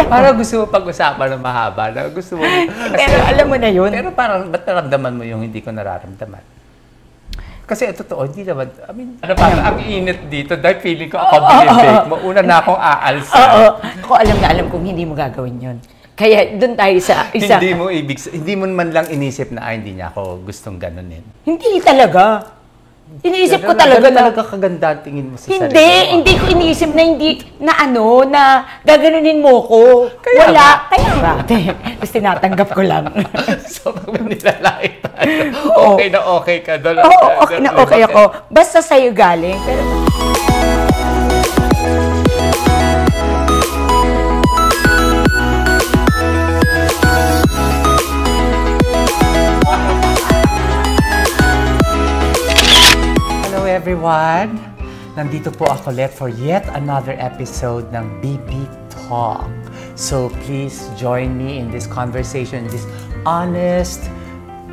Parang gusto mo pag-usapan ng mahaba. Na gusto mo. Pero alam mo na yun. Pero parang, ba't naramdaman mo yung hindi ko nararamdaman? Kasi totoo, hindi naman, I mean, parang ang init dito dahil feeling ko ako binibake mo. Una na akong aalsa. Oo. Ako alam na alam kung hindi mo gagawin yun. Kaya doon tayo sa isa. Hindi mo man lang inisip na, hindi niya ako gustong ganunin. Hindi talaga. Iniisip ko talaga na... Talaga kaganda ang tingin mo sa sarili mo. Hindi ko iniisip na na gaganunin mo ko. Kaya wala. Kaya nga. Tapos tinatanggap ko lang. So, pag nilalait tayo, okay ka doon. Oo, okay na okay ako. Basta sa'yo galing. Pero... Everyone, nandito po ako ulit for yet another episode ng BB Talk. So please join me in this conversation, this honest,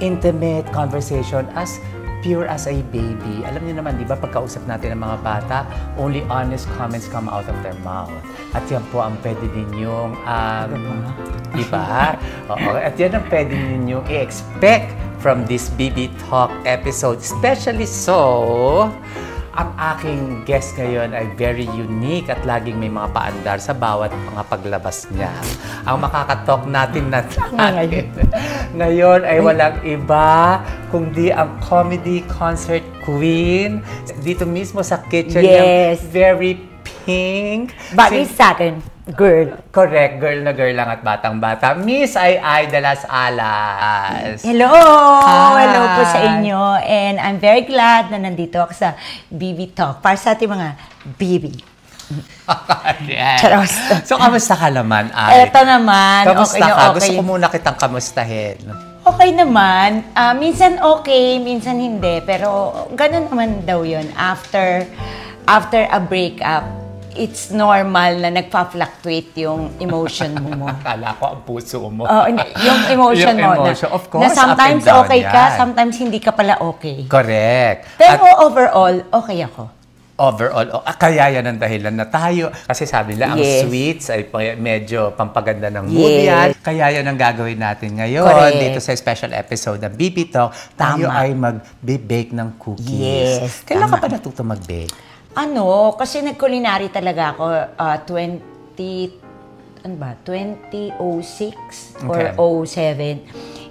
intimate conversation as pure as a baby. Alam niyo naman, di ba, pagkausap natin ng mga bata, only honest comments come out of their mouth. At yan po ang pwede ninyong, di ba? Oo, at yan ang pwede ninyong i-expect from this BB Talk episode. Especially so, ang aking guest ngayon ay very unique at laging may mga paandar sa bawat mga paglabas niya. Ang makakatalk natin ngayon ay walang iba kundi ang comedy concert queen. Dito mismo sa kitchen niya, very pink. Bagay sa akin. Girl. Correct. Girl na girl lang at batang-bata. Miss Ai de las Alas. Hello! Hi. Hello po sa inyo. And I'm very glad na nandito ako sa BB Talk para sa ating mga BB. Yeah. So, kamusta ka naman, Ai? Eto naman. Kamusta okay ka? okay. Gusto ko muna kitang kamustahin. Okay naman. Minsan okay, minsan hindi. Pero ganun naman daw yun. After a breakup, it's normal na nagpa-fluctuate yung emotion mo. Akala ko ang puso mo. Yung emotion mo. Of course, na sometimes up and down okay ka, yan. sometimes hindi ka pala okay. Correct. Pero overall, okay ako. Overall, kaya yan ang dahilan na tayo. Kasi sabi nila, ang Yes. sweets ay medyo pampaganda ng mood yan. Kaya yan ang gagawin natin ngayon. Correct. Dito sa special episode ng BB Talk, tayo Tama. Yes. ay mag-bake ng cookies. Kailan ka Tama. pa natuto mag-bake? Kasi nag-culinary talaga ako 2006 or 07.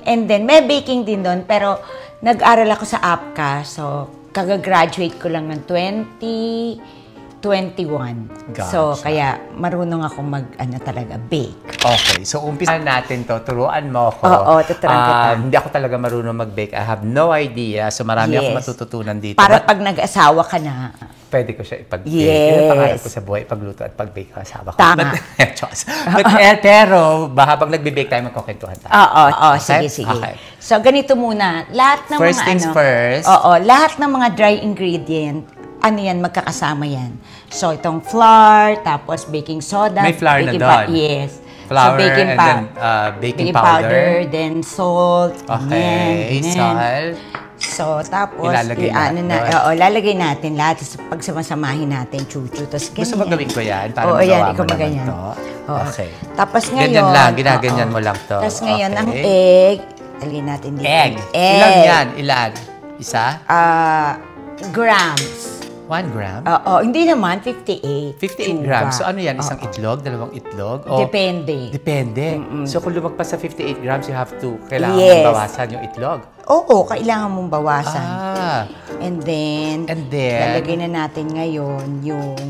And then, may baking din doon, pero nag-aral ako sa APCA. So, kagagraduate ko lang ng 2021. Gotcha. So, kaya marunong akong talaga, bake. Okay, so umpisa natin to. Turuan mo ako. Oo, tuturuan kita. Hindi ako talaga marunong mag-bake. I have no idea. So marami ako matututunan dito. Para pag nag-asawa ka na, pwede ko siya ipag-bake. Yes. Yun ang pangarap ko sa buhay, pagluto at pag-bake ng asawa ko. Tama. Pero, habang nagbe-bake tayo, magkukwentuhan tayo. Oo, Okay? sige. Okay. So, ganito muna. Lahat ng First mga things first. lahat ng mga dry ingredient, magkakasama yan. So, itong flour, tapos baking soda. May flour na baking doon. Yes. Flour so, and then baking powder. Then salt. Okay, salt. So, tapos, Ilalagay lalagay natin lahat. Pag samasamahin natin, chuchu. Tapos, Gusto mo gawin ko yan? Para Oo, magawa yan. mo Ikaw naman magayan. to? Okay. Tapos ngayon, Ganyan lang, ginaganyan mo lang to. Tapos ngayon, Okay. ang egg, alin natin dito. Egg. Ilan yan? Ilan? Isa? Grams. 1 gram? Hindi naman, 58. 58 grams. So ano yan? Isang itlog? Dalawang itlog? O, Depende. Depende. So kung lumagpas sa 58 grams, you have to, kailangan Yes. mong bawasan yung itlog. Oo, kailangan mong bawasan. And then, And then? lalagay na natin ngayon yung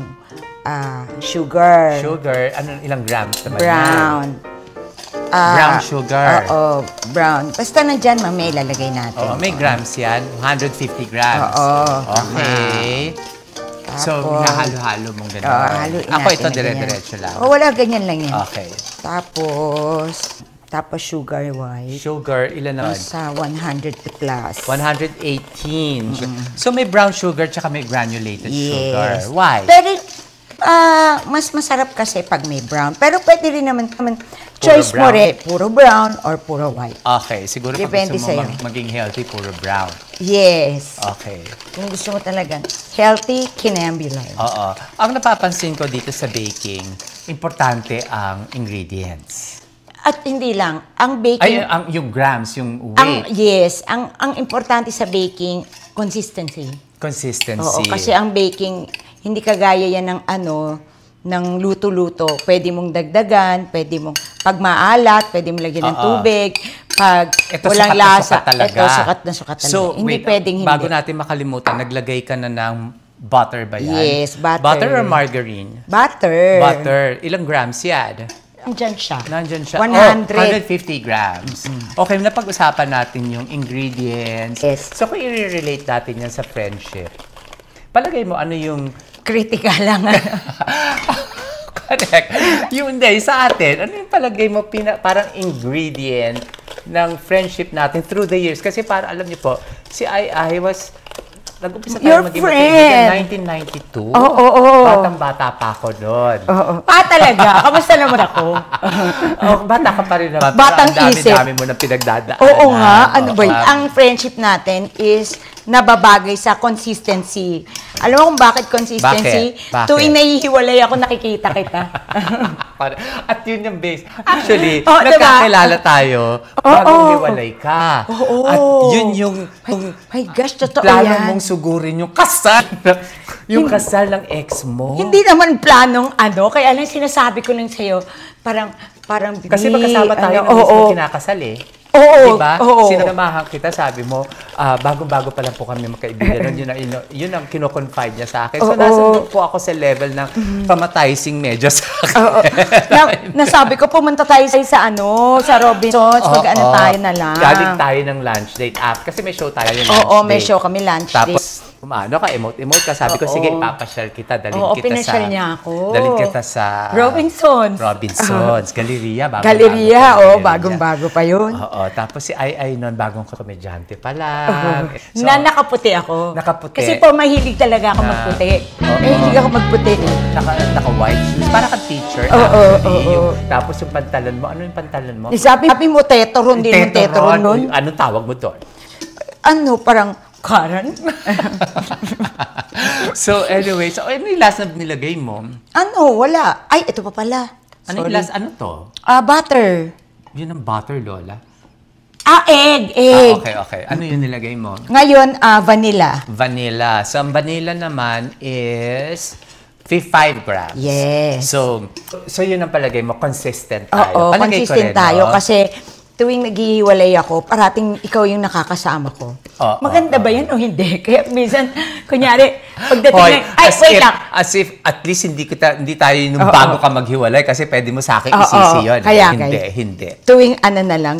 sugar. Sugar, ilang grams naman Brown. Brown sugar. Oo, brown. Basta nandyan, mamaya ilalagay natin. Oo, may grams yan. 150 grams. Oo. Okay. So, Tapos, hinahalo-halo mong gano'n. haluin Ako natin ito, na ganyan. dire-diretso lang. Wala, ganyan lang yan. Okay. Tapos sugar white. Sugar, ilan naman? Sa 100 plus. 118. So, may brown sugar tsaka may granulated sugar. Why? Pero, mas masarap kasi pag may brown. Pero pwede rin naman choice mo brown? rin, puro brown or puro white. Okay, siguro Depende pag gusto mo sa'yo. maging healthy, puro brown. Yes. Okay. Kung gusto mo talaga healthy, kinambi lang. Oo. Ang napapansin ko dito sa baking, importante ang ingredients. At hindi lang, ang baking... Yung grams, yung weight. Ang importante sa baking, consistency. Consistency. Oo, kasi ang baking, hindi kagaya yan ng luto-luto. Pwede mong dagdagan, pwede mong, pag maalat, pwede mong lagyan ng tubig. Pag walang lasa, ito sukat na sukat talaga. So, hindi wait, pwedeng hindi. Bago natin makalimutan, naglagay ka na ng butter ba yan? Yes, butter. Butter or margarine? Butter. Butter. Ilang grams yan? Nandyan siya. Nandyan siya. 100. 150 grams. Okay, napag-usapan natin yung ingredients. Yes. So, kung i-relate natin yan sa friendship, palagay mo, ano yung... Critical lang. Correct. Yung hindi, sa atin, ano yung palagay mo parang ingredient ng friendship natin through the years? Kasi parang, alam niyo po, si Ai was... Nag-umpisa tayo maging magkaibigan 1992. Oo. Batang-bata pa ako doon. Oo. Talaga? Kamusta naman ako? Bata ka pa rin naman. Batang isip. Dami mo na pinagdadaanan. Oo nga. Ano ba yun? Ang friendship natin is nababagay sa consistency. Alam mo kung bakit consistency? Bakit? Tuwing nahihiwalay ako, nakikita kita. At yun yung base. Actually, diba? nagkakilala tayo bagong hiwalay ka. Oo. At yun yung My gosh, totoo plano yan. mong sugurin yung kasal. Yung kasal ng ex mo. Hindi naman planong kaya lang sinasabi ko lang sa'yo, parang, Kasi magkasama tayo ng mismo kinakasal eh. Oo. Diba? Oo. Sinamahan kita, sabi mo, bagong-bago pa lang po kami magkaibigan. Yun ang kino-confide niya sa akin. So, nasa po ako sa level ng traumatizing medyo sa akin. Nasabi ko, pumunta tayo sa Robinsons, tayo na lang. Galing tayo ng lunch date kasi may show tayo ng lunch date. May show kami lunch date. Tapos, emote ka. Sabi ko, sige, papasyal kita. Dalhin kita pinasyal niya ako. Dalhin kita sa... Robinsons. Galleria. Bagong-bago pa yun. Tapos si Ai noon, bagong komedyante pa lang. So, nakaputi ako. Nakaputi. Kasi po, mahilig talaga ako magputi. Mahilig ako magputi. Naka-white shoes. Para kang teacher. Tapos yung pantalon mo, ano yung pantalon mo? Sabi mo, Tetoron din yung Tetoron nun. Anong tawag mo doon? parang Karan? So anyway, ano yung last na nilagay mo? Wala. Ay, ito pa pala. Ano yung last, ano to? Butter. Yun ang butter, Lola? Egg. Okay. Ano yung nilagay mo? Ngayon, vanilla. Vanilla. So, ang vanilla naman is 5 grams. Yes. So yun ang palagay mo, consistent tayo. Oo, Palagay ko consistent rin, tayo no? kasi tuwing naghihiwalay ako, parating ikaw yung nakakasama ko. Maganda ba yan o hindi? Kaya minsan, kunyari, pagdating wait lang. As if, at least hindi tayo nung bago ka maghiwalay kasi pwede mo sa akin isisi yun. Hindi. Tuwing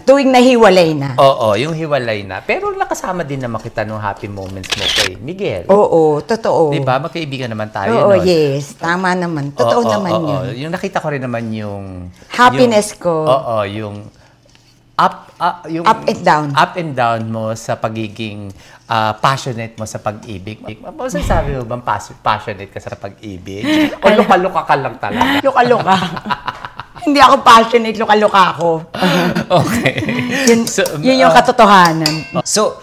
tuwing nahiwalay na. Oo, yung hiwalay na. Pero nakasama din naman kita nung happy moments mo kay Miguel. Oo, totoo. Diba? Magkaibigan naman tayo. Oo, yes. Tama naman. Totoo naman yun. Yung nakita ko rin naman yung... Happiness ko. Oo, yung... Up and down mo sa pagiging passionate mo sa pag-ibig. Masasabi mo bang passionate ka sa pag-ibig? O luka-luka ka lang talaga? Luka-luka. Hindi ako passionate, luka-luka ako. Okay. Yun yung katotohanan. So,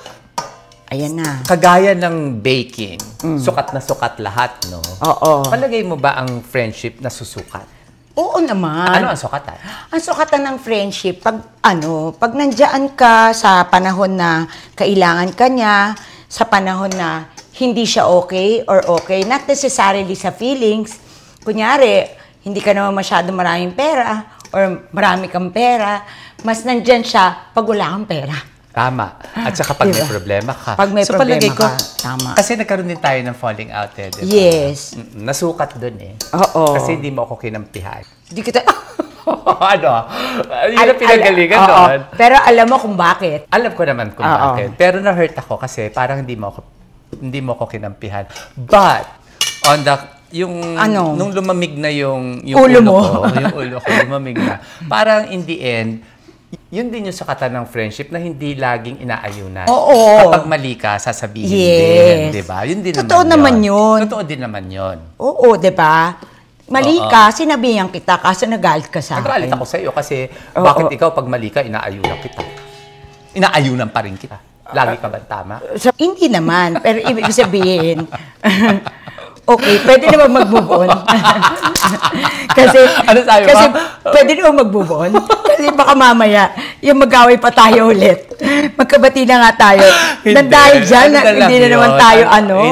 ayan na. Kagaya ng baking, sukat na sukat lahat, no? Oo. Palagay mo ba ang friendship na susukat? Oo naman. Ano ang sukatan? Ang sukatan ng friendship, pag nandiyan ka sa panahon na kailangan ka niya, sa panahon na hindi siya okay or okay, not necessarily sa feelings. Kunyari, hindi ka naman masyado maraming pera or marami kang pera, mas nandiyan siya pag wala kang pera. Tama. At saka pag may problema ka. Pag may problema ka, tama. Kasi nagkaroon din tayo ng falling out diba? Yes. Nasukat dun eh. Oo. Kasi hindi mo ako kinampihan. Hindi kita... Yun ang pinagalingan doon. Pero alam mo kung bakit. Alam ko naman kung bakit. Pero na-hurt ako kasi parang hindi mo ako kinampihan. But, nung lumamig na yung ulo ko, yung ulo ko lumamig na, parang in the end, yun din yung sukatan ng friendship na hindi laging inaayunan. Oo. Kapag mali ka, sasabihin din. Diba? Yun din Totoo naman yun. Totoo din naman yun. Oo, diba? Mali ka, sinabihan kita kasi nagalit ka sa akin. Nagalit ako sa iyo kasi bakit ikaw pag mali ka, inaayunan kita? Inaayunan pa rin kita. Lagi ka ba tama? Hindi naman. Pero ibig sabihin, okay, pwede naman mag-move on. kasi, Ano sabi mo? kasi pwede naman mag-move on. Kasi baka mamaya, yung mag-away pa tayo ulit. Magkabati na nga tayo. Na dahil dyan, hindi na naman tayo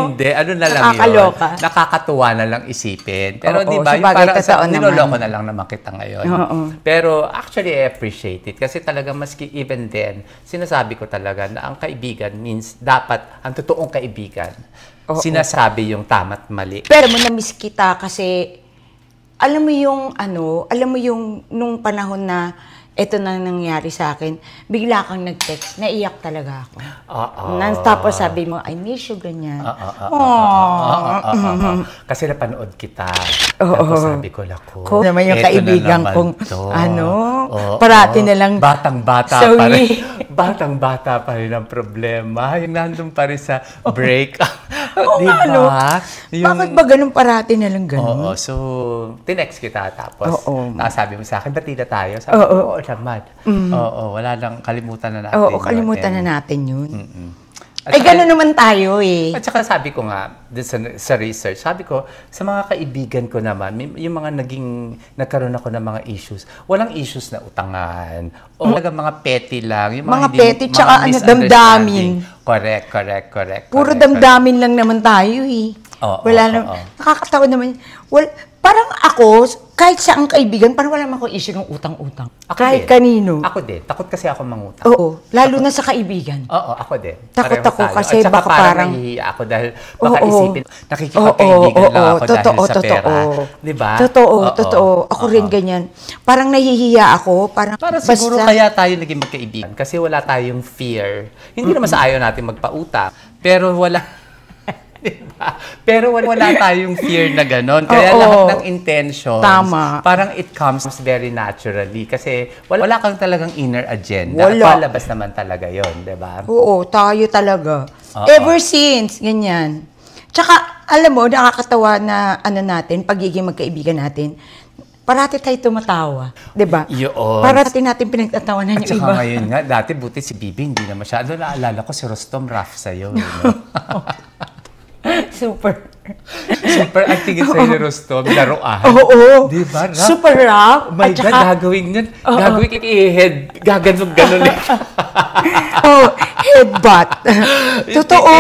Hindi, ano na lang nakakaloka. yun. Nakakatuwa na lang isipin. Pero di ba, yung sabagay, parang niloloko naman. na lang naman kita ngayon. Oo. Pero actually, I appreciate it. Kasi talaga, maski even then, sinasabi ko talaga na ang kaibigan means dapat, ang totoong kaibigan, sinasabi yung tama't mali. Pero mo na-miss kita kasi alam mo yung nung panahon na ito na nangyari sa akin, bigla kang nag-text, naiyak talaga ako. Tapos sabi mo, I miss you, ganyan. Kasi napanood kita. Tapos sabi ko, lako, naman yung eto kaibigan na naman kong, to. parati na lang, Batang-bata sorry. pa rin. Batang-bata pa rin ang problema. Yung nandun pa rin sa break. Diba? Bakit ba ganun parati na lang ganun? Oo, so, tinext kita tapos nakasabi mo sa akin, ba't di na tayo? Sabi ko, oo naman. Wala lang, kalimutan na natin. Oo, kalimutan na natin yun. At Ay, gano'n naman tayo eh. At saka sabi ko nga, sa research, sabi ko, sa mga kaibigan ko naman, yung mga nagkaroon ako ng mga issues, walang issues na utangan. O mga petty lang. Yung Mga petty, tsaka damdamin. Correct. Puro damdamin lang naman tayo eh. Wala naman. Nakakatawa naman. Parang ako, kahit sa ang kaibigan, parang wala naman akong issue ng utang-utang. Kahit kanino. Ako din. Takot kasi ako mangutang. Oo. Lalo na sa kaibigan. Oo, ako din. Takot ako kasi At saka baka parang nahihiya ako dahil baka isipin, nakikipagkaibigan lang ako dahil sa pera. Diba? Totoo. Ako rin ganyan. Parang nahihiya ako. Parang siguro kaya tayo naging magkaibigan kasi wala tayong fear. Hindi naman sa ayaw natin magpautang, pero wala. Diba? Pero wala tayong fear na gano'n. Kaya lahat ng intentions, parang it comes very naturally. Kasi wala kang talagang inner agenda. Palabas naman talaga yon, diba? Oo, tayo talaga. Ever since, ganyan. Tsaka, alam mo, nakakatawa na natin, pagiging magkaibigan natin, parati tayo tumatawa. Diba? Yun. Parati natin pinagtatawanan yung iba. At saka ngayon nga, dati buti si Bibi, hindi na masyado. Naalala ko si Rostom Raff sa'yo. Super acting sa'yo ni Rostom, laruan. Oo. Diba? Super rough. Oh my God, gagawin yan. Gagawin i-head. Gaganog-ganon. Headbutt. Totoo.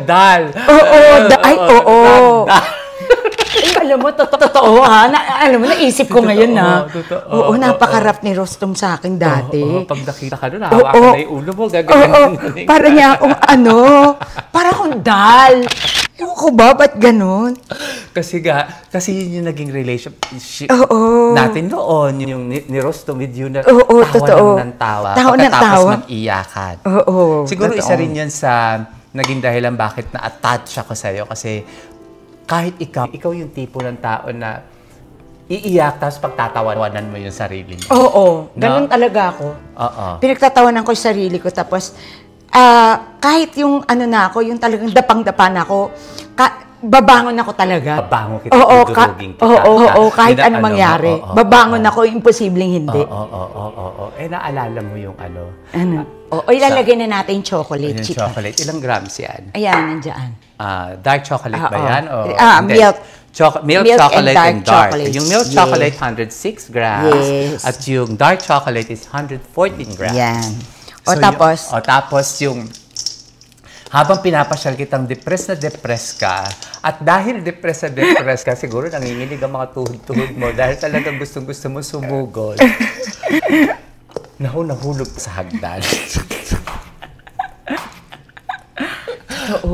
Dal. Oo. Alam mo, totoo ha. Alam mo, naisip ko ngayon na. Oo, napakarap ni Rostom sa akin dati. Pag nakita ka doon, hawakan na yung ulo mo, gagawin. Para niya akong para akong dal. Ewan ko ba, ba't ganun? Kasi yun yung naging relationship natin noon, yung ni Rostom with you na tawa ng tawa. Pagkatapos mag-iyakan. Siguro isa rin yun sa naging dahilan bakit na-attach ako sa'yo kasi kahit ikaw yung tipo ng tao na iiyak tapos pagtatawanan mo yung sarili mo. Oo, ganun talaga ako. Pinagtatawanan ko yung sarili ko tapos kahit yung yung talagang dapang-dapa na ako, babangon ako talaga. Babangon kita, dudurugin kita. Kahit ano mangyari. Babangon ako, imposibleng hindi. Naalala mo yung Ilalagay na natin yung chocolate. Yung chocolate. Ilang grams yan? Ayan, nandiyan. Dark chocolate ba yan? Milk. Milk chocolate and dark. Chocolate. Yung milk chocolate, 106 grams. Yes. At yung dark chocolate is 114 grams. Yan. Tapos yung habang pinapasyal kitang depressed ka, at dahil depressed ka, siguro nanginginig ang mga tuhod-tuhod mo dahil talagang gustong-gusto mo sumugod. Nahulog sa hagdan.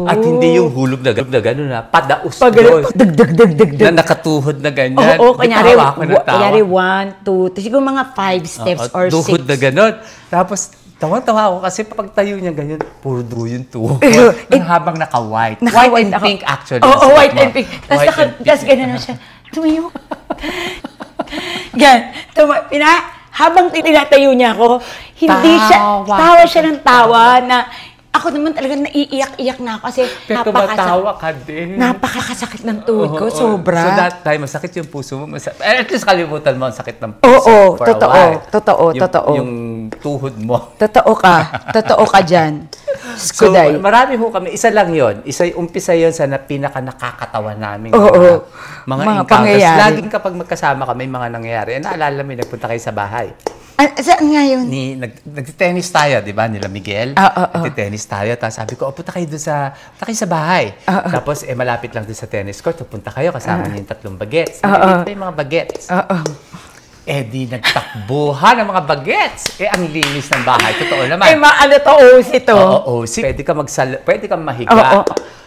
At hindi yung hulog na gano'n na, padaus-dos. Na nakatuhod na ganyan. Kanyari 1, 2, siguro mga 5 steps or 6. Tuhod na gano'n. Tapos, tawa-tawa ako kasi pag tayo niya ganyan, puro dugo yung tuhod. Habang naka-white. White and pink actually. White and pink. Tapos gano'n na siya. Tumayo. Habang tinatayo niya ako, tawa siya ng tawa na ako naman talaga naiiyak-iyak na ako kasi tumatawa ka din. Napakasakit ng tuhod ko, sobra. So that time, masakit yung puso mo. At least kalimutan mo ang sakit ng puso for a while. Totoo. Yung tuhod mo. Totoo ka dyan. So, Kuday. marami ho kami. Isa lang yon. Umpisa yon sa pinaka nakakatawa namin. Mga encounters. Pangyayari. Laging kapag magkasama kami, mga nangyayari. Naalala mo, nagpunta kayo sa bahay. Saan nga yun? Nag-tennis tayo, di ba? Nila Miguel. Nag-tennis tayo. Tapos sabi ko, punta kayo sa bahay. Tapos, malapit lang doon sa tennis court. Punta kayo, kasama niyo yung 3 bagets. Nandito yung mga bagets. Di nagtakbuhan ang mga bagets. Ang linis ng bahay. Totoo naman. OC to. Oo, pwede kang mahiga.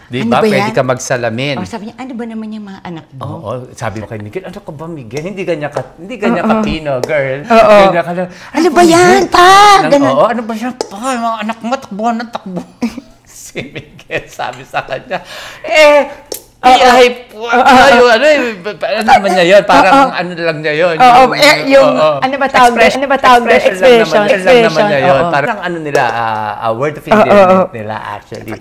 Di ba? Pwede ka magsalamin. Sabi niya, ano ba naman yung mga anak mo? Oo, sabi mo kay Miguel, ano ka ba, Miguel? Hindi ganyan ka-pino, girl. Ano ba yan, pa? Oo, ano ba yan, pa? Mga anak mo, takbuhan ng takbo. Si Miguel, sabi sa kanya, ano naman niya yun? Parang ano lang niya yun. Ano ba tawag? Expression lang naman niya yun. Parang ano nila, word of endearment nila actually.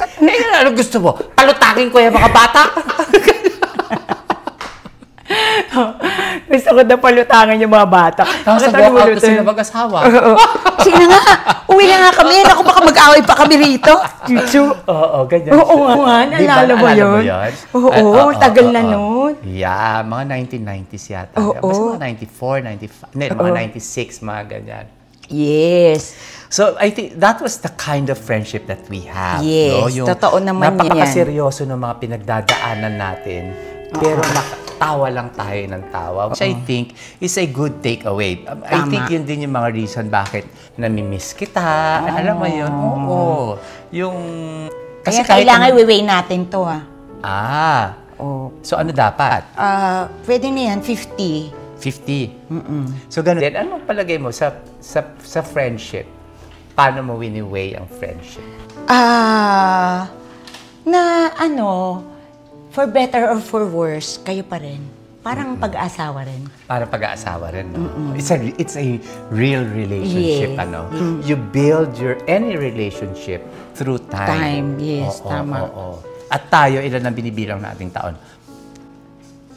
Ano gusto mo? Palutakin ko yung mga bata? Gusto ko na palutakan yung mga bata. Tapos nag-walk out sila mag-asawa. Sige na nga, uwi na nga kami. Naku, baka mag-away pa kami rito. Oo, ganyan. Oo nga, naalala mo yun? Oo, tagal na nun. Yeah, mga 1990s yata. Basta mga 94, 95, mga 96, mga ganyan. Yes. So, I think that was the kind of friendship that we have. Yes, no? totoo naman yan. Napakaseryoso ng mga pinagdadaanan natin. Pero tawa lang tayo ng tawa. Which I think is a good takeaway. I think yun din yung mga reason bakit namimiss kita. Alam mo yun? Oo. Kaya kailangan i-weigh natin to, So ano dapat? Pwede na yan, 50. 50? So ganun. Then, anong palagay mo sa friendship? Paano mo wini-weigh ang friendship? For better or for worse, kayo pa rin. Parang pag-aasawa rin. Parang pag-aasawa rin, no? It's a real relationship, ano? You build any relationship through time. Yes, tama. At tayo, ilan ang binibilang nating taon?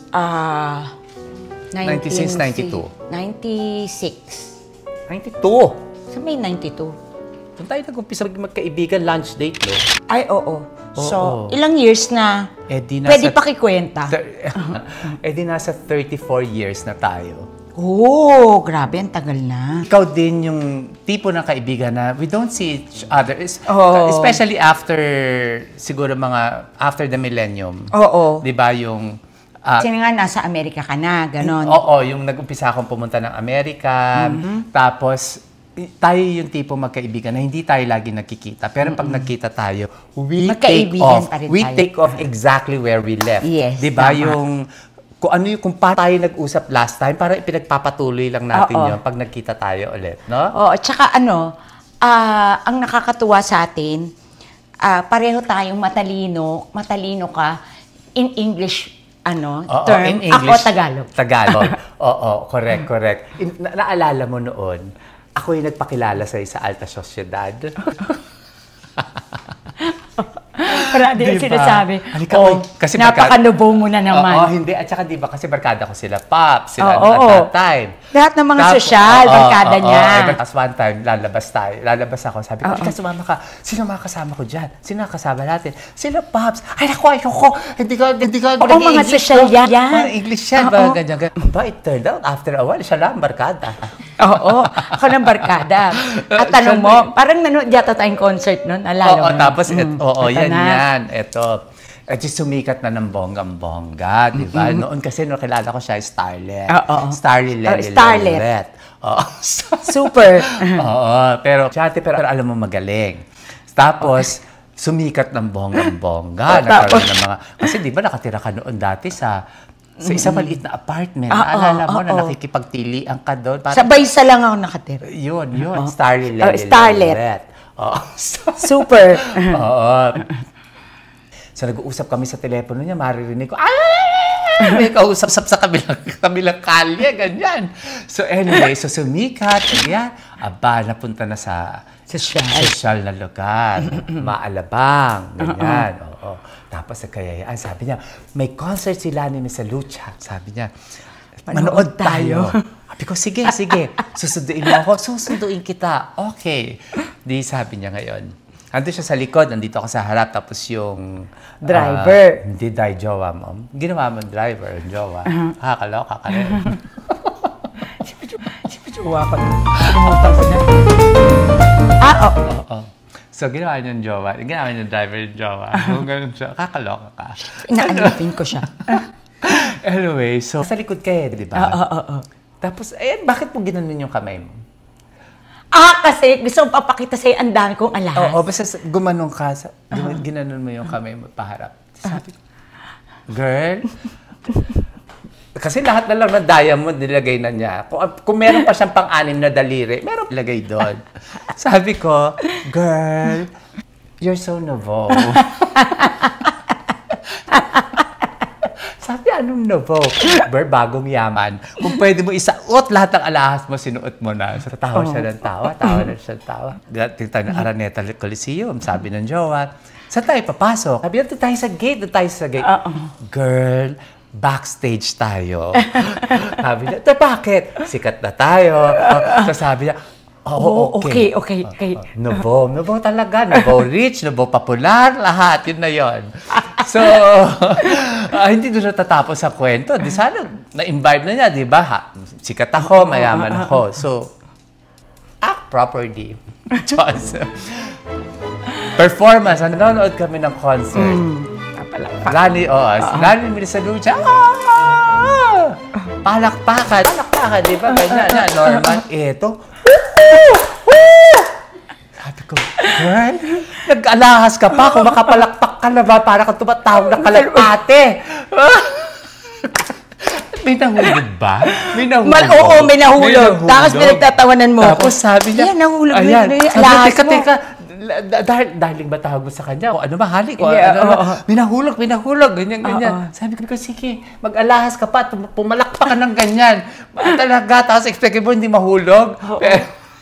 96. 92? Sa may 92. Doon tayo nag-umpisa magkaibigan, lunch date, no? Ay, oo. So, ilang years na pwede pakikwenta? Di nasa 34 years na tayo. Grabe, ang tagal na. Ikaw din yung tipo ng kaibigan na we don't see each other. Especially siguro after the millennium. Di ba yung... Sino nga, nasa Amerika ka na, ganon. Yung nag-umpisa akong pumunta ng Amerika. Tapos, tayo yung tipo magkaibigan na hindi tayo lagi nagkikita. Pero pag nagkita tayo, we take off exactly where we left. Yes, diba? Kung pa tayo nag-usap last time, para ipinagpapatuloy lang natin yun pag nagkita tayo ulit, no? Tsaka ang nakakatuwa sa atin, pareho tayong matalino ka in English, term. In English, ako Tagalog. Tagalog. Correct. Naalala mo noon, ako yung nagpakilala sa Alta Sociedad. Parang diba? Sinasabi, kasi napakanubo mo na naman. Hindi. At saka diba, kasi barkada ko sila, Pop, sila at that time. Lahat ng mga sosyal, barkada niya. Tapos one time, lalabas ako. Sabi ko, sumama ka. Sino mga kasama ko dyan? Sino kasama natin? Sila, Pops. Ay, ayoko. Hindi ka mga sosyal yan. Mga English yan. Ganyan. But it turned out, after a while, siya lang barkada. Ako ng barkada. At tanong mo, parang nanood yata tayong concert nun. Tapos, yan. Ito. Sumikat na ng bonggang-bongga, di ba? Noon kasi, kilala ko siya, Starlet. Starlet. Super. Pero alam mo magaling. Tapos, sumikat ng bonggang-bongga. Nagkaroon ng mga... Kasi di ba nakatira ka noon dati sa isang maliit na apartment. Naalala mo na nakikipagtilian ka doon. Sabay isa lang ako nakatira. Yun. Starlet. Super. So, nag-uusap kami sa telepono niya, maririnig ko, may kausap sa kabilang kalye, ganyan. So, anyway, sumikat, ganyan. Napunta na sa sosyal na lugar. Maalabang, ganyan. Tapos, nagkayayaan, sabi niya, may concert sila ni Miss Lucha. Sabi niya, manood tayo. Sabi ko, sige. Susunduin mo ako. Susunduin kita. Okay. Di sabi niya ngayon, Andito siya sa likod, nandito ako sa harap, tapos yung... Driver. Hindi jowa mo. Ginawa mo driver, jowa. Kakaloka ka rin. Jowa ko na. Kalimutan ko na. Oo. So, ginawa niyo yung jowa. Ginawa niyo yung driver yung jowa. Kung ganun siya, kakaloka ka. Inaalipin ko siya. Anyway, so, sa likod kayo, di ba? Oo. Tapos, bakit mo ginanon yung kamay mo? Kasi gusto kong papakita sa'yo ang dami kong alahas. Oo, basta gumanong ka, ginanon mo yung kamay mo paharap. Sabi, girl, kasi lahat na lang na diamond nilagay na niya. Kung meron pa siyang pang-anim na daliri, meron ilagay doon. Sabi ko, girl, you're so nouveau. Sabi, anong nouveau? Bagong yaman. Kung pwede mo isaot lahat ng alahas mo, sinuot mo na. So, tawa siya ng tawa. Tingnan ng Araneta Coliseum, sabi ng jowa, saan tayo papasok? Sabi, doon tayo sa gate. Girl, backstage tayo. Sabi niya, bakit? Sikat na tayo. So sabi niya, okay. Nouveau talaga. Nouveau rich, nouveau popular, lahat. Yun na yun. So, hindi doon natatapos sa kwento. Di sana, na-imbibe na niya, di ba? Sikat ako, mayaman ako. So, act properly. Performance. Nanonood kami ng concert. Lani Milisalucha. Palakpakan, di ba? Ganyan, normal. Ito. Sabi ko, girl, nag-alahas ka pa. Kung makapalakpak ka na ba, para kang tumatawag na kalapate. May nahulog ba? May nahulog. Tapos pinagtatawanan mo. Tapos sabi niya, nahulog. Sabi, teka. Dahil ba tawag mo sa kanya? O ano mahali ko? Minahulog. Ganyan. Sabi ko, sige, mag-alahas ka pa. Pumalakpak ka ng ganyan. Talaga, tapos expect mo hindi mahulog.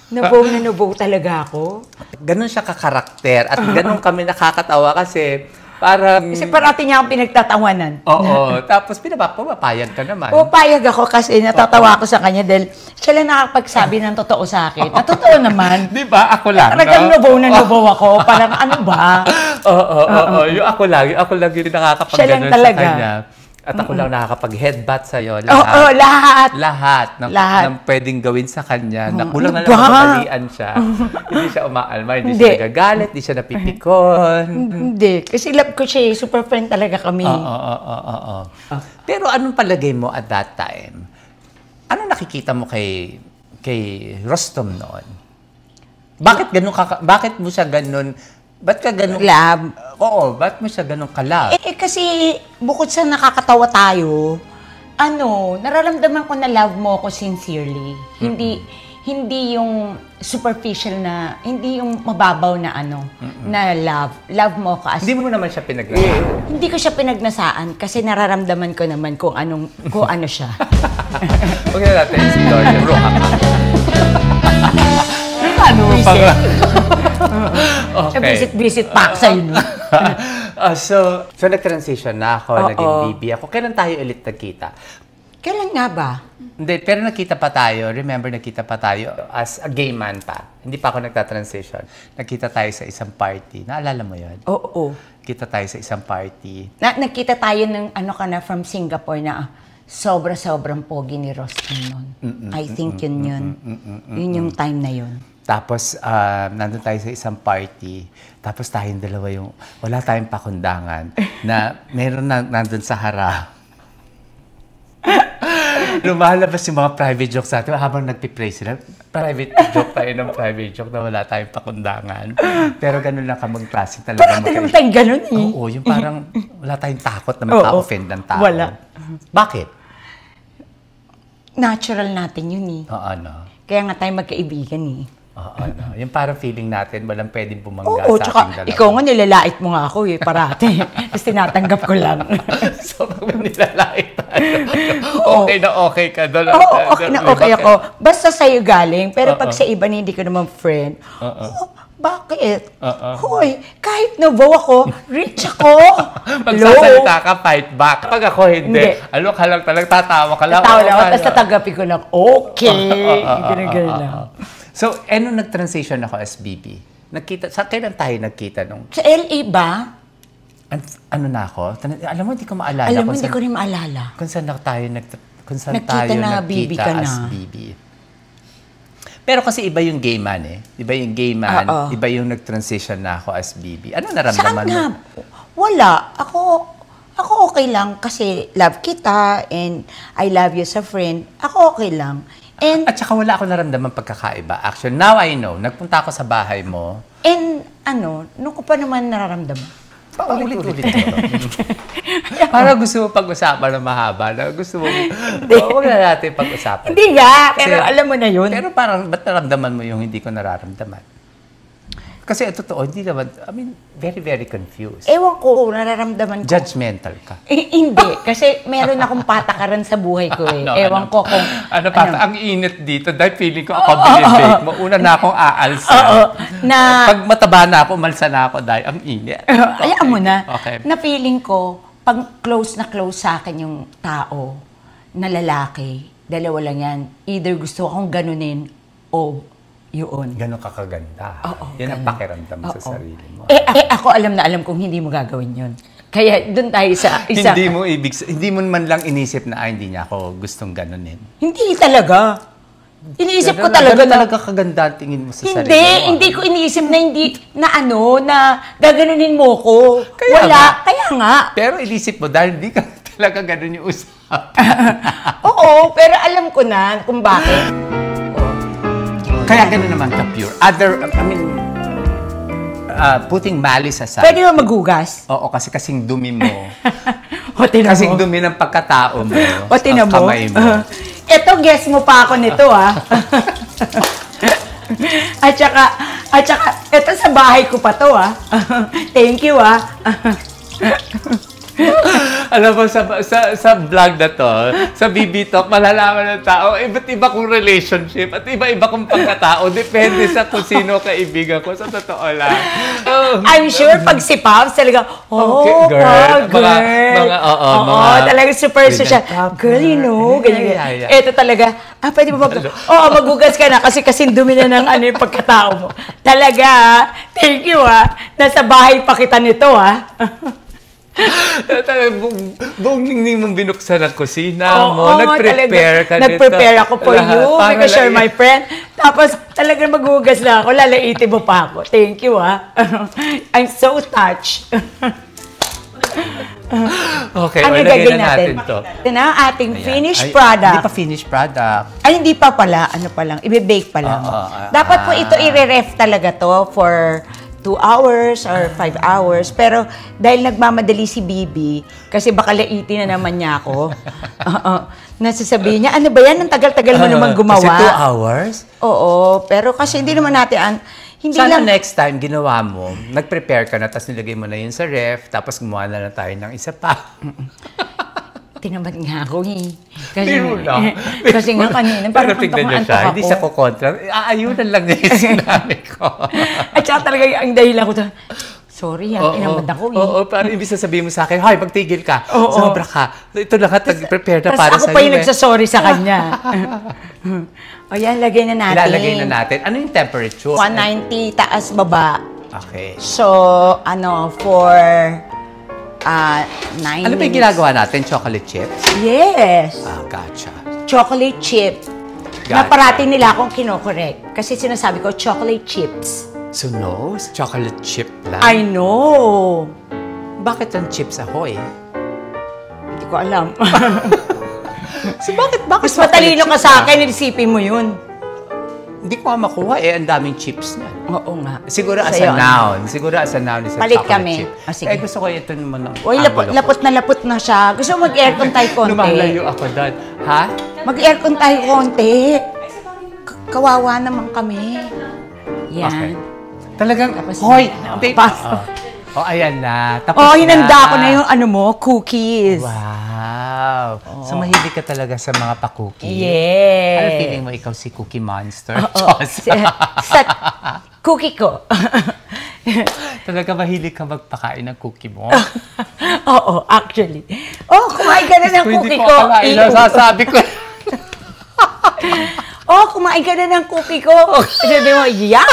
Nouveau talaga ako. Ganon siya kakarakter. At ganon kami nakakatawa kasi parang... Kasi parati niya akong pinagtatawanan. Oo. Tapos pumapayag ka naman. Pumapayag ako kasi natatawa ako sa kanya dahil siya lang nakakapagsabi ng totoo sa akin. At totoo naman. Di ba? Ako lang. Talagang nouveau ako. Parang ano ba? Oo. Yung ako lang yung nakakapag-ganon sa kanya. At ako lang nakakapag-headbutt sa'yo. Lahat ng pwedeng gawin sa kanya. Kulang na lang mapapalian siya. Hindi siya umaalma, hindi siya nagagalit, hindi siya napipikon. Hindi. Kasi love ko siya. Super friend talaga kami. Oo. Pero anong palagay mo at that time? Ano nakikita mo kay Rostom noon? Bakit mo siya ganun? Ba't ka ganun? Love. Oo, ba't mo siya ganun kalab? Kasi bukod sa nakakatawa tayo, nararamdaman ko na love mo ako sincerely. Hindi yung superficial na, hindi yung mababaw na na love. Love mo ako as... Hindi mo naman siya pinagnasaan? Hindi ko siya pinagnasaan kasi nararamdaman ko naman kung ano siya. Huwag na natin explore yung bro. Ano mo pa nga? Okay. Visit pa sa'yo. So nag-transition na ako, naging BB ako. Kailan tayo ulit nagkita? Kailan nga ba? Hindi, pero nakita pa tayo. Remember, nakita pa tayo as a gay man pa. Hindi pa ako nagta-transition. Nakita tayo sa isang party. Naalala mo yun? Oo. Kita tayo sa isang party. Nakita tayo ng from Singapore na sobrang pogi ni Rostom noon. I think yun. Yun yung time na yun. Tapos, nandun tayo sa isang party. Tapos tayong dalawa wala tayong pakundangan. Na meron nandun sa harap. Lumalabas yung mga private jokes natin habang nagpipray sila. Private joke tayo ng private joke na wala tayong pakundangan. Pero ganun lang ka mag-classic talaga. Parang naman tayong ganun eh. Oo, yung parang wala tayong takot na maka-offend ng tao. Wala. Bakit? Natural natin yun eh. Kaya nga tayo magkaibigan eh. Yung parang feeling natin, walang pwedeng bumangga sa tsaka ating dalawa. Ikaw nga nilalait mo nga ako eh, parate. Tapos tinatanggap ko lang. So, pag nilalait tayo, okay ka doon. Okay ako. Basta sa'yo galing, pero pag sa iba hindi ko naman friend, bakit? Hoy, kahit nouveau ako, rich ako. Magsasalita ka, fight back. Pag ako hindi. Ano ka lang talagang tatawa ka lang. Tatawa lang, tapos tatanggapin ko lang, okay. Ganun lang. So, nag-transition ako as BB? Kailan tayo nagkita nung... Sa LA ba? Ano na ako? Alam mo, hindi ko maalala. Alam mo, hindi ko rin maalala. Kung saan tayo Nagkita na, BB ka na. as BB. Pero kasi iba yung gay man eh. Iba yung gay man, iba yung nag-transition na ako as BB. Ano naramdaman mo? Saan na? Wala. Ako okay lang kasi love kita and I love you sa friend. Ako okay lang. And, At saka wala ako naramdaman pagkakaiba. Actually, now I know. Nagpunta ako sa bahay mo. and nung ko pa naman nararamdaman. Paulit-ulit ko. Para gusto mo pag-usapan na mahaba. Gusto mo, huwag na natin pag-usapan. Hindi nga, pero alam mo na yun. Pero parang, ba't naramdaman mo yung hindi ko nararamdaman? Kasi totoo, hindi naman, very, very confused. Ewan ko, nararamdaman ko. Judgmental ka. Hindi, kasi meron akong patakaran sa buhay ko eh. Ewan ko kung... Ang init dito, dahil feeling ko ako binibake mo. Una na akong aalsa. Pag mataba na ako, umalsa na ako dahil ang init. Ayaw mo na. Okay. Na feeling ko, pag close na close sa akin yung tao na lalaki, dalawa lang yan. Either gusto akong ganunin o yun. Ganon ka kaganda. Yan ang pakiramdam mo sa sarili mo. Ako alam na alam kung hindi mo gagawin yun. Kaya doon tayo sa isa. Hindi mo man lang inisip na hindi niya ako gustong ganunin. Hindi talaga. Iniisip ko talaga na... Talaga kaganda tingin mo sa sarili mo. Hindi ko iniisip na na gaganunin mo ko. Kaya nga. Pero inisip mo dahil hindi ka talaga ganun yung usap. Oo, pero alam ko na kung bakit. Kaya gano'n naman ka pure. Putting malice aside. Pwede mo maghugas? Oo, kasi kasing dumi mo. Kasing dumi ng pagkatao mo. Ang kamay mo. Ito, guess mo pa ako nito At saka, ito sa bahay ko pa to Thank you Alam mo, sa vlog na to, sa BB Talk, malalaman ng tao, iba't iba kong relationship at iba-iba kong pagkatao. Depende sa kung sino kaibigan ko. Sa totoo lang. I'm sure pag si Pops, talaga, girl. Talagang super social. Girl, you know, ganyan. Ito talaga, pwede mo magugas ka na kasi kasing dumi na ng yung pagkatao mo. Talaga, thank you Nasa bahay pa kita nito Buong ningning mong binuksan ang kusina mo. Nag-prepare ka nito. Nag-prepare ako for you because you're my friend. Tapos talagang maghugas na ako. Lalaitin mo pa ako. Thank you I'm so touched. Okay, lagyan na natin to. Ito na ating finished product. Hindi pa finished product. Ay, hindi pa pala. Ano pa lang. Ibe-bake pa lang. Dapat po ito i-ref talaga to for 2 hours or 5 hours. Pero dahil nagmamadali si Bibi, kasi baka laitin na naman niya ako, nasasabihin niya, ano ba yan? Ang tagal-tagal mo naman gumawa. Kasi 2 hours? Oo, pero kasi hindi naman natin, sana next time ginawa mo, nag-prepare ka na, tapos nilagay mo na yun sa ref, tapos gumawa na lang tayo ng isa pa. Tinamad nga ako Kasi nga kanina, parang antok ako. Hindi siya kukontra. Aayunan lang niya yung sinabi ko. At saka talaga ang dahilan ko, sorry tinamad ako Oo, parang ibig sasabihin mo sa akin, hoy, magtigil ka. Sobra ka. Ito lahat nag-prepare na para ako sa'yo. pa yung nagsasorry sa kanya. O yan, lagay na natin. Ilalagay na natin. Ano yung temperature? 190, taas, baba. Okay. So, for 9 minutes. Ano ba yung ginagawa natin? Chocolate chips? Yes. Gotcha. Chocolate chip. Na parati nila akong kinokorek. Kasi sinasabi ko, chocolate chips. So no? Chocolate chip lang? I know. Bakit ang chips ahoy? Hindi ko alam. So bakit Mas matalino ka sa akin, isipin mo yun. Hindi ko nga makuha ang daming chips na. Oo nga. Siguro as a noun. Siguro as a noun is a palit chocolate kami. chip. Sige. Gusto ko ito naman ng Uy, lapot na siya. Gusto mo mag-aircon tayo konti? Lumalayo ako doon. Ha? Mag-aircon tayo konti. Kawawa naman kami. Yan. Okay. Talagang, hoy! ayan na. Tapos hinanda ko na yung cookies. Wow. So, mahilig ka talaga sa mga pa-cookies? Yes. Ano feeling mo ikaw si Cookie Monster? Sa cookie ko. Talaga mahilig ka magpakain ng cookie mo? Oo, actually. Kumain ka na ng cookie ko. Hindi ko akalain. Nasasabi ko. oh, kumain ka na ng cookie ko. Sabi mo, yak!